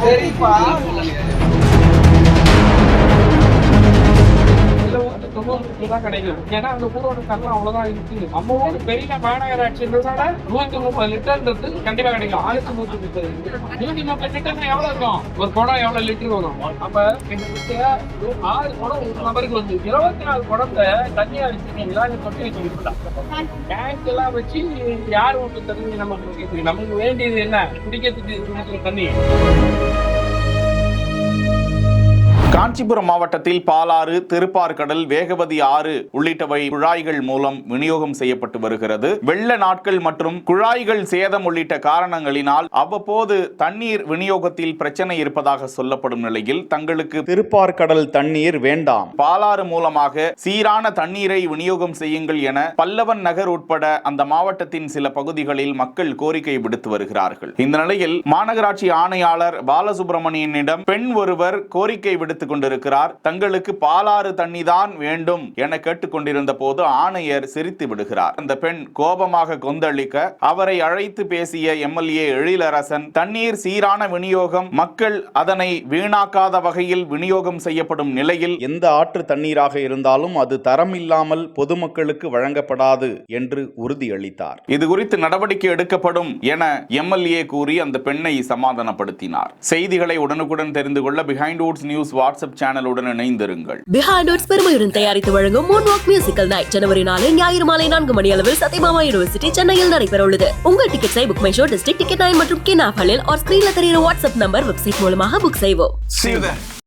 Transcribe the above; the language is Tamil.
சரிப்பா. கிடைக்கும். ஏன்னா அந்த ஊரோட தரம் அவ்வளவுதான் இருக்கு. நம்ம ஊர் பெரிய மாநகராட்சி 130 லிட்டர்ன்றது கண்டிப்பா கிடைக்கும். 1130 130 லிட்டர் எவ்வளவு இருக்கும்? ஒரு குடம் எவ்வளவு லிட்டர் வரும்? அப்ப கிட்டத்தட்ட 6 குடம் ஒரு நபருக்கு வந்து 24 குடத்தை தண்ணியா வச்சுட்டீங்களா? தொட்டி வச்சுக்கிட்டா டேங்க் எல்லாம் வச்சு யார் வீட்டு தண்ணி நமக்கு வேண்டியது என்ன? குடிக்கிறதுக்கு தண்ணி. காஞ்சிபுரம் மாவட்டத்தில் பாலாறு, திருப்பார்கடல், வேகவதி ஆறு உள்ளிட்டவை குழாய்கள் மூலம் விநியோகம் செய்யப்பட்டு வருகிறது. வெள்ள நாட்கள் மற்றும் குழாய்கள் சேதம் உள்ளிட்ட காரணங்களினால் அவ்வப்போது தண்ணீர் விநியோகத்தில் பிரச்சனை இருப்பதாக சொல்லப்படும் நிலையில் தங்களுக்கு திருப்பார்கடல் தண்ணீர் வேண்டாம், பாலாறு மூலமாக சீரான தண்ணீரை விநியோகம் செய்யுங்கள் என பல்லவன் நகர் உட்பட அந்த மாவட்டத்தின் சில பகுதிகளில் மக்கள் கோரிக்கை விடுத்து வருகிறார்கள். இந்த நிலையில் மாநகராட்சி ஆணையாளர் பாலசுப்ரமணியனிடம் பெண் ஒருவர் கோரிக்கை விடுத்து கொண்டிருக்கிறார். தங்களுக்கு பாலாறு தண்ணி தான் வேண்டும் என கேட்டுக்கொண்டிருந்த போது ஆணையர் சிரித்து விடுகிறார். அந்த பெண் கோபமாக கொந்தளிக்க அவரை அழைத்து பேசிய எம்எல்ஏ எழிலரசன், தண்ணீர் சீரான விநியோகம், மக்கள் அதனை வீணாக்காத வகையில் விநியோகம் செய்யப்படும் நிலையில் எந்த ஆற்று தண்ணீராக இருந்தாலும் அது தரம் இல்லாமல் பொதுமக்களுக்கு வழங்கப்படாது என்று உறுதியளித்தார். இது குறித்து நடவடிக்கை எடுக்கப்படும் என எம்எல்ஏ கூறி அந்த பெண்ணை சமாதானப்படுத்தினார். செய்திகளை உடனுக்குடன் தெரிந்து கொள்ள பிஹைண்ட் வுட்ஸ் நியூஸ் வாட்ஸ்அப் சேனலுடன் இணைந்திருங்கள். பிஹைண்ட் வுட்ஸ் பெருமையுடன் தயாரித்து வழங்கும் மூன்வாக் மியூசிக்கல் நைட் ஜனவரி 4 ஞாயிறு மாலை 4 மணி அளவில் சத்யபாமா யூனிவர்சிட்டி சென்னையில் நடைபெற உள்ளது. உங்கள் டிக்கெட்ஸை BookMyShow, district ticket 9 மற்றும் கின் ஆப் ஹாலில் ஸ்கிரீன்ல தெரியுற வாட்ஸ்அப் நம்பர், வெப்சைட் மூலமாக புக் செய்வோம். See you there.